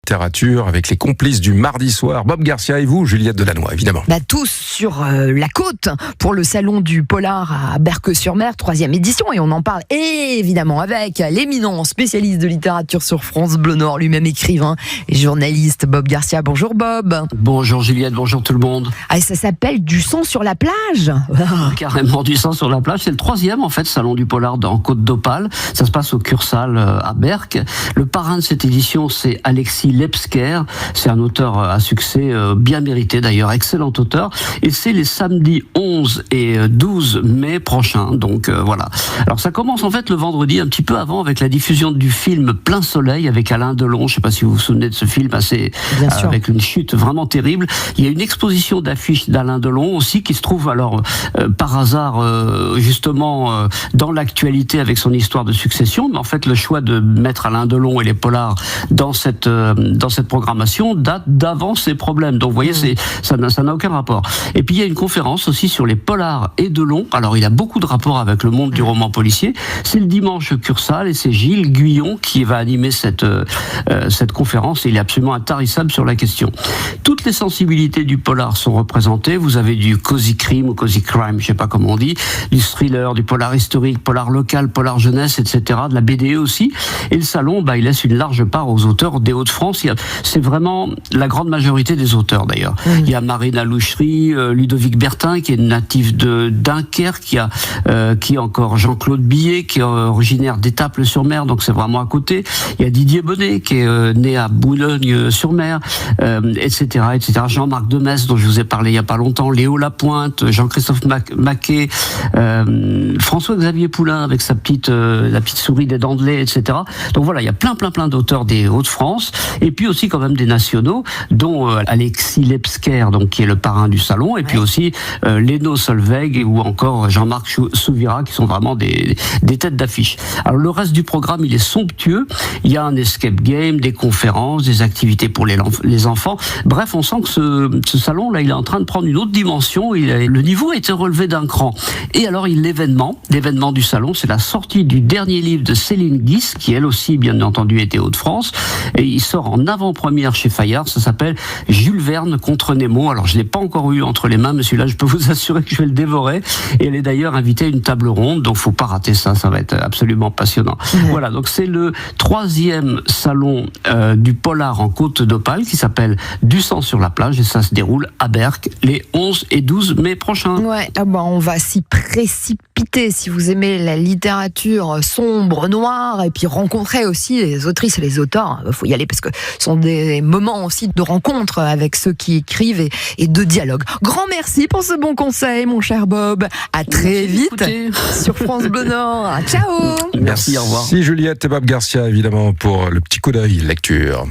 littérature avec les complices du mardi soir, Bob Garcia et vous, Juliette Delannoy, évidemment. Tous sur la côte pour le salon du polar à Berck-sur-Mer, 3e édition, et on en parle évidemment avec l'éminent spécialiste de littérature sur France Bleu Nord, lui-même écrivain et journaliste, Bob Garcia. Bonjour Bob. Bonjour Juliette, bonjour tout le monde. Ah, ça s'appelle Du sang sur la plage. Carrément Du sang sur la plage, c'est le 3e en fait salon du polar en Côte d'Opale. Ça se passe au Cursal à Berck. Le parrain de cette édition, c'est Alexis Lepsker. C'est un auteur à succès bien mérité d'ailleurs, excellent auteur. Et c'est les samedis 11 et 12 mai prochains. Donc voilà. Alors ça commence en fait le vendredi, un petit peu avant, avec la diffusion du film Plein Soleil avec Alain Delon. Je ne sais pas si vous vous souvenez de ce film, avec une chute vraiment terrible. Il y a une exposition d'affiches d'Alain Delon aussi qui se trouve alors par hasard justement dans l'actualité avec son histoire de succession. Mais en fait le choix de mettre Alain Delon et les polars dans cette programmation date d'avant ces problèmes. Donc vous voyez, ça n'a aucun rapport. Et puis il y a une conférence aussi sur les polars et Delon. Alors il a beaucoup de rapports avec le monde du roman policier. C'est le dimanche au Cursal et c'est Gilles Guyon qui va animer cette conférence et il est absolument intarissable sur la question. Toutes les sensibilités du polar sont représentées. Vous avez du cozy crime ou cozy crime, je sais pas comment on dit, du thriller, du polar historique, polar local, polar jeunesse, etc., de la BD aussi. Et le salon, il laisse une large part aux auteurs des Hauts-de-France. C'est vraiment la grande majorité des auteurs d'ailleurs. Il y a Marina Louchery, Ludovic Bertin qui est natif de Dunkerque, qui a encore Jean-Claude Billet qui est originaire d'Étaples-sur-Mer, donc c'est vraiment à côté. Il y a Didier Bonnet qui est né à Boulogne-sur-Mer, etc., etc. Jean-Marc Demesse dont je vous ai parlé il y a pas longtemps, Léo Lapointe, Jean-Christophe Maquet, François-Xavier Poulain avec la petite souris des Dandelais, etc. Donc voilà, il y a plein d'auteurs des Hauts-de-France et puis aussi quand même des nationaux, dont Alexis Lepsker, donc qui est le parrain du salon, et puis aussi Leno Solveig ou encore Jean-Marc Souvira qui sont vraiment des têtes d'affiche. Alors le reste du programme, il est somptueux. Il y a un escape game, des conférences, des activités pour les enfants. Bref, on sent que ce salon-là, il est en train de prendre une autre dimension. Le niveau a été relevé d'un cran. Et alors, l'événement du salon, c'est la sortie du dernier livre de Céline Guis, qui elle aussi, bien entendu, était Hauts-de-France. Et il sort en avant-première chez Fayard. Ça s'appelle Jules Verne contre Nemo. Alors, je l'ai pas encore eu entre les mains, mais celui-là, je peux vous assurer que je vais le dévorer. Et elle est d'ailleurs invitée à une table ronde, donc faut pas rater ça. Ça va être absolument passionnant. Voilà, donc c'est le 3e salon du polar en Côte d'Opale qui s'appelle Du sang sur la plage et ça se déroule à Berck les 11 et 12 mai prochains. Ouais, on va s'y précipiter si vous aimez la littérature sombre, noire et puis rencontrer aussi les autrices et les auteurs. Il faut y aller parce que ce sont des moments aussi de rencontre avec ceux qui écrivent et de dialogue. Grand merci pour ce bon conseil, mon cher Bob. À très vite sur France Bleu Nord. Ciao. Merci, au revoir. Merci Juliette et Bob Garcia, évidemment, pour le petit coup d'œil lecture.